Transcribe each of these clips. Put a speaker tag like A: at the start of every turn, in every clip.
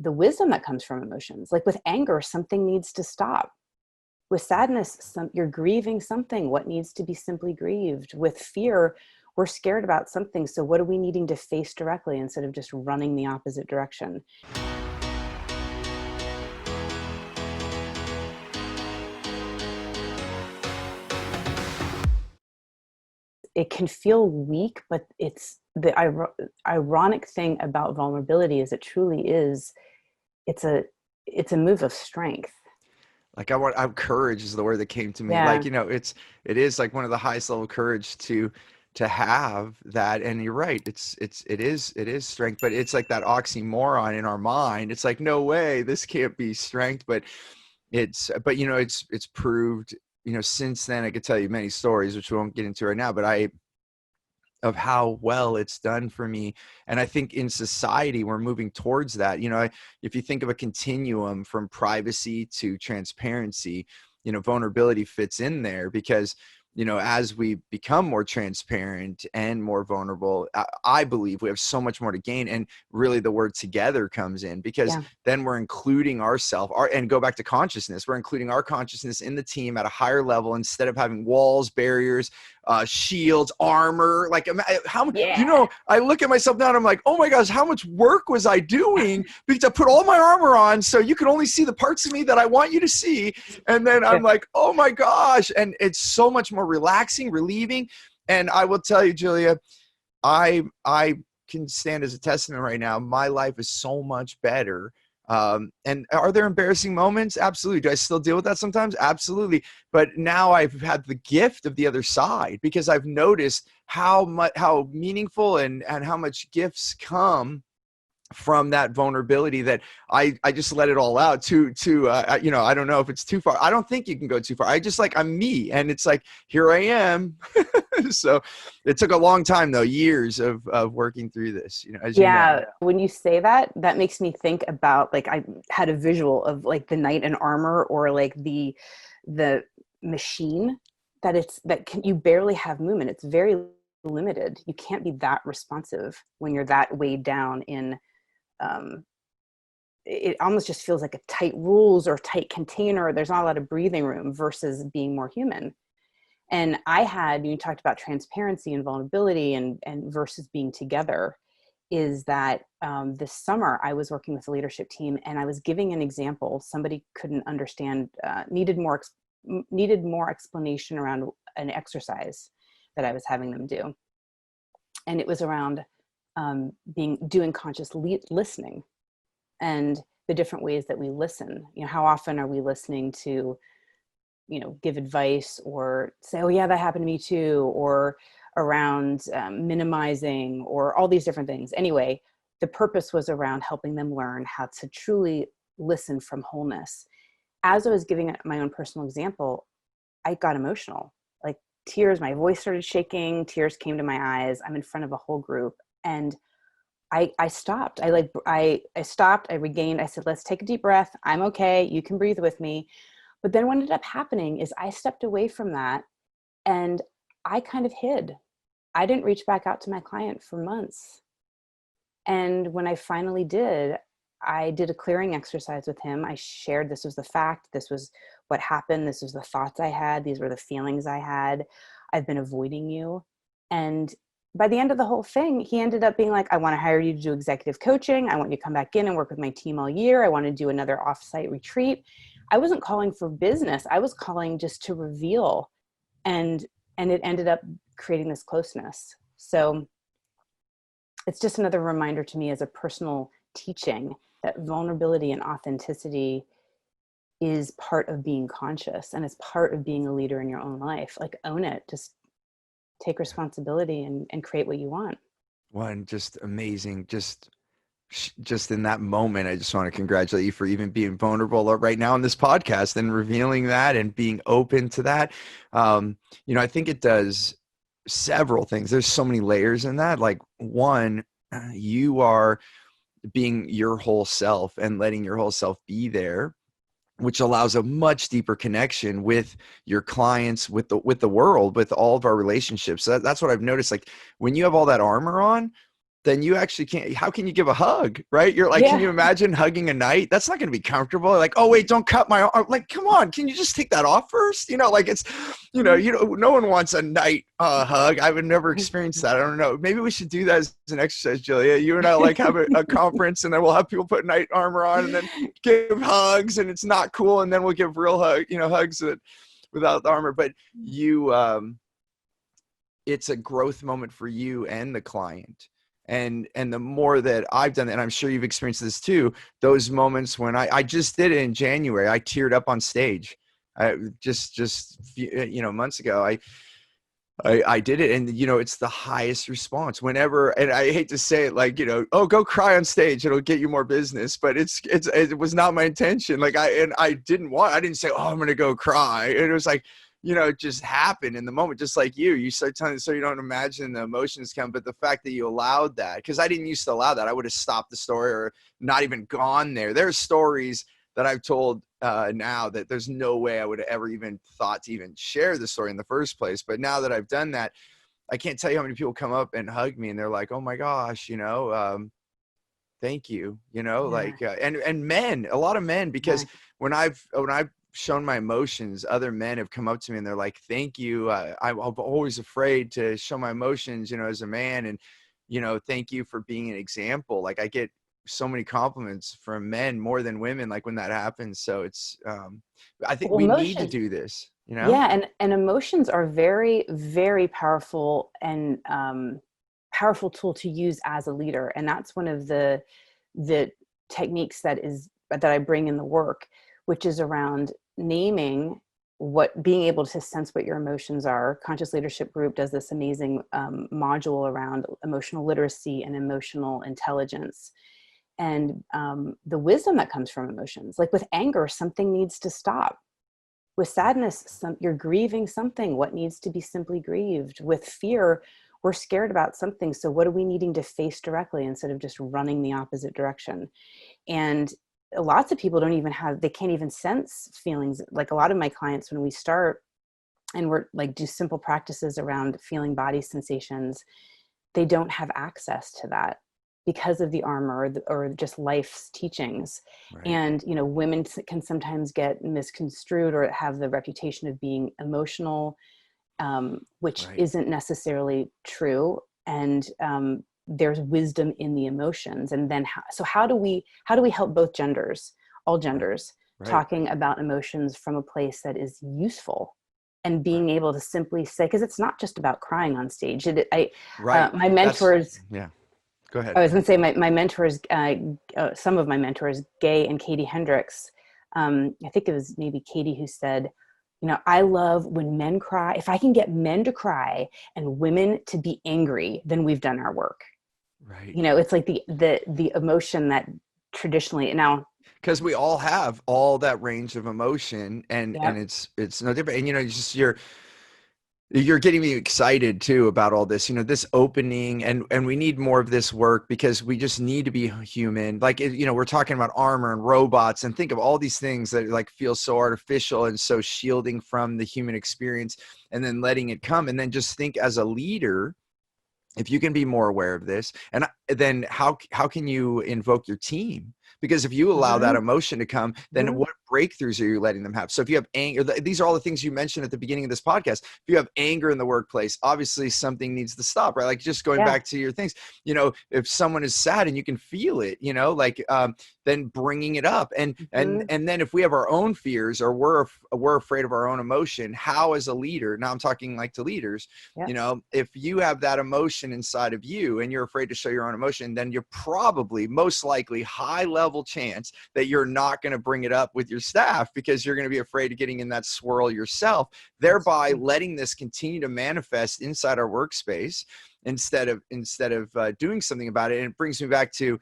A: the wisdom that comes from emotions. Like with anger, something needs to stop. With sadness, you're grieving something. What needs to be simply grieved? With fear, we're scared about something. So what are we needing to face directly instead of just running the opposite direction? It can feel weak, but it's the ironic thing about vulnerability is it truly is, it's a move of strength.
B: Like courage is the word that came to me.
A: Yeah.
B: Like, it is like one of the highest level courage to have that. And you're right. It is strength, but it's like that oxymoron in our mind. It's like, no way, this can't be strength, but it's proved, since then. I could tell you many stories, which we won't get into right now, but of how well it's done for me. And I think in society, we're moving towards that. If you think of a continuum from privacy to transparency, vulnerability fits in there because, as we become more transparent and more vulnerable, I believe we have so much more to gain. And really the word together comes in because then we're including ourselves and go back to consciousness. We're including our consciousness in the team at a higher level instead of having walls, barriers, shields, armor. Like how I look at myself now and I'm like, oh my gosh, how much work was I doing because I put all my armor on so you can only see the parts of me that I want you to see. And then I'm like, oh my gosh. And it's so much more relaxing, relieving. And I will tell you, Jilia, I can stand as a testament right now. My life is so much better. And are there embarrassing moments? Absolutely. Do I still deal with that sometimes? Absolutely. But now I've had the gift of the other side because I've noticed how meaningful and how much gifts come from that vulnerability that I just let it all out to I don't know if it's too far. I don't think you can go too far. I'm me, and it's like, here I am. So it took a long time though, years of working through this, as you know.
A: When you say that, that makes me think about, like, I had a visual of like the knight in armor, or like the machine you barely have movement. It's very limited. You can't be that responsive when you're that weighed down in it almost just feels like a tight rules or tight container. There's not a lot of breathing room versus being more human. And you talked about transparency and vulnerability and versus being together, is that this summer I was working with a leadership team and I was giving an example. Somebody couldn't understand, needed more explanation around an exercise that I was having them do. And it was around doing conscious listening and the different ways that we listen. How often are we listening to, give advice or say, oh yeah, that happened to me too, or around minimizing, or all these different things. Anyway, the purpose was around helping them learn how to truly listen from wholeness. As I was giving my own personal example, I got emotional, like tears, my voice started shaking, tears came to my eyes. I'm in front of a whole group. And I stopped. I stopped. I regained. I said, let's take a deep breath. I'm okay. You can breathe with me. But then what ended up happening is I stepped away from that and I kind of hid. I didn't reach back out to my client for months. And when I finally did, I did a clearing exercise with him. I shared, this was the fact. This was what happened. This was the thoughts I had. These were the feelings I had. I've been avoiding you. And by the end of the whole thing, he ended up being like, I want to hire you to do executive coaching. I want you to come back in and work with my team all year. I want to do another offsite retreat. I wasn't calling for business. I was calling just to reveal. And it ended up creating this closeness. So it's just another reminder to me as a personal teaching that vulnerability and authenticity is part of being conscious and it's part of being a leader in your own life. Like, own it. Just take responsibility and create what you want.
B: One, just amazing. Just in that moment, I just want to congratulate you for even being vulnerable right now on this podcast and revealing that and being open to that. I think it does several things. There's so many layers in that. Like, one, you are being your whole self and letting your whole self be there, which allows a much deeper connection with your clients, with the world, with all of our relationships. So that's what I've noticed. Like, when you have all that armor on, then you actually can't. How can you give a hug, right? You're like, can you imagine hugging a knight? That's not going to be comfortable. Like, oh wait, don't cut my arm. Like, come on, can you just take that off first? Like it's, no one wants a knight hug. I would never experience that. I don't know. Maybe we should do that as an exercise, Jilia. You and I like have a conference, and then we'll have people put knight armor on, and then give hugs, and it's not cool, and then we'll give real hugs without the armor. But it's a growth moment for you and the client. And the more that I've done, and I'm sure you've experienced this too, those moments when I just did it in January, I teared up on stage. Just months ago, I did it, and it's the highest response whenever. And I hate to say it, like, oh, go cry on stage, it'll get you more business, but it was not my intention. Like I didn't say, oh, I'm gonna go cry. And it was like, it just happened in the moment, just like you start telling, so you don't imagine the emotions come, but the fact that you allowed that, because I didn't used to allow that, I would have stopped the story or not even gone there. There's stories that I've told now that there's no way I would have ever even thought to even share the story in the first place. But now that I've done that, I can't tell you how many people come up and hug me, and they're like, oh my gosh, thank you, like, and men, a lot of men, because when I've shown my emotions, other men have come up to me and they're like, thank you. I'm always afraid to show my emotions, as a man. And, thank you for being an example. Like, I get so many compliments from men more than women, like when that happens. So it's, I think we need to do this,
A: Yeah. And emotions are very, very powerful and powerful tool to use as a leader. And that's one of the techniques that I bring in the work, which is around naming being able to sense what your emotions are. Conscious Leadership Group does this amazing module around emotional literacy and emotional intelligence, and the wisdom that comes from emotions. Like with anger, something needs to stop. With sadness, you're grieving something. What needs to be simply grieved? With fear, we're scared about something. So what are we needing to face directly instead of just running the opposite direction? And lots of people they can't even sense feelings. Like a lot of my clients, when we start and we're like, do simple practices around feeling body sensations, they don't have access to that because of the armor or just life's teachings. Right. And, women can sometimes get misconstrued or have the reputation of being emotional, which isn't necessarily true. And, there's wisdom in the emotions. And then how do we help both genders, all genders, talking about emotions from a place that is useful and being able to simply say, because it's not just about crying on stage. My mentors,
B: go ahead.
A: I was going to say my mentors, some of my mentors, Gay and Katie Hendricks, I think it was maybe Katie who said, I love when men cry. If I can get men to cry and women to be angry, then we've done our work. Right. It's like the emotion that traditionally now,
B: because we all have all that range of emotion, and it's no different. And you're getting me excited too about all this, this opening, and we need more of this work because we just need to be human. Like, we're talking about armor and robots, and think of all these things that like feel so artificial and so shielding from the human experience, and then letting it come. And then just think, as a leader, if you can be more aware of this, and then how can you invoke your team? Because if you allow that emotion to come, then what breakthroughs are you letting them have? So if you have anger, these are all the things you mentioned at the beginning of this podcast. If you have anger in the workplace, obviously something needs to stop, right? Like, just going back to your things, if someone is sad and you can feel it, then bringing it up. And then if we have our own fears, or we're afraid of our own emotion, how, as a leader, now I'm talking like to leaders, if you have that emotion inside of you and you're afraid to show your own emotion, then you're probably most likely high level chance that you're not going to bring it up with your staff, because you're going to be afraid of getting in that swirl yourself, thereby letting this continue to manifest inside our workspace instead of doing something about it. And it brings me back to,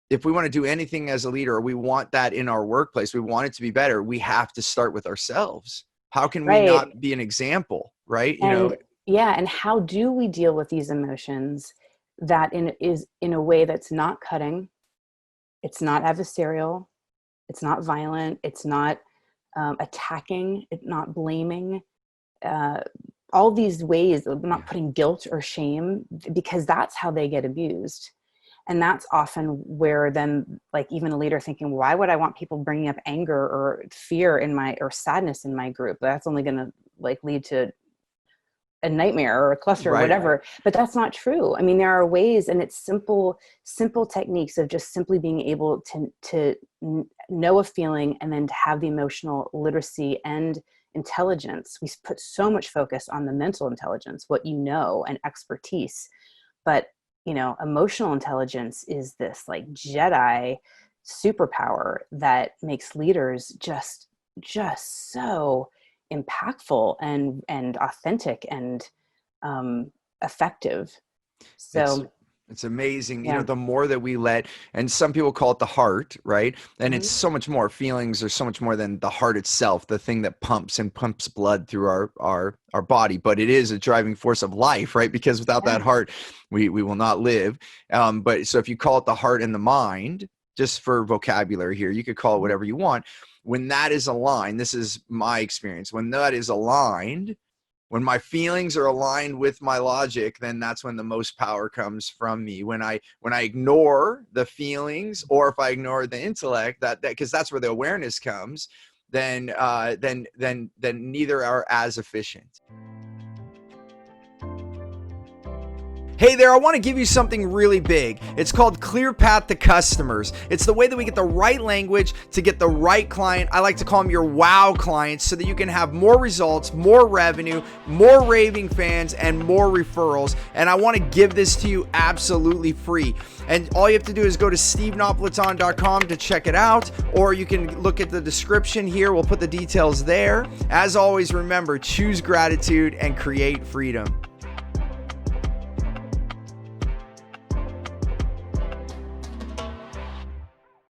B: if we want to do anything as a leader, or we want that in our workplace, we want it to be better, we have to start with ourselves. How can we not be an example, right?
A: And how do we deal with these emotions that is in a way that's not cutting, it's not adversarial, it's not violent, it's not attacking, it's not blaming, all these ways of not putting guilt or shame, because that's how they get abused. And that's often where then, like, even a leader thinking, why would I want people bringing up anger or fear or sadness in my group? That's only going to like lead to a nightmare or a cluster or whatever. But that's not true. I mean, there are ways, and it's simple techniques of just simply being able to know a feeling, and then to have the emotional literacy and intelligence. We put so much focus on the mental intelligence, what you know, and expertise. But, emotional intelligence is this like Jedi superpower that makes leaders just so impactful and authentic and effective. So
B: it's amazing. The more that we let, and some people call it the heart, right? And it's so much more. Feelings are so much more than the heart itself, the thing that pumps blood through our body. But it is a driving force of life, right? Because without that heart, we will not live. But so if you call it the heart and the mind, just for vocabulary here, you could call it whatever you want. When that is aligned, this is my experience, when that is aligned, when my feelings are aligned with my logic, then that's when the most power comes from me. When I ignore the feelings, or if I ignore the intellect, that because that's where the awareness comes, then neither are as efficient. Hey there, I want to give you something really big. It's called Clear Path to Customers. It's the way that we get the right language to get the right client. I like to call them your wow clients, so that you can have more results, more revenue, more raving fans, and more referrals. And I want to give this to you absolutely free. And all you have to do is go to stevenapolitan.com to check it out, or you can look at the description here. We'll put the details there. As always, remember, choose gratitude and create freedom.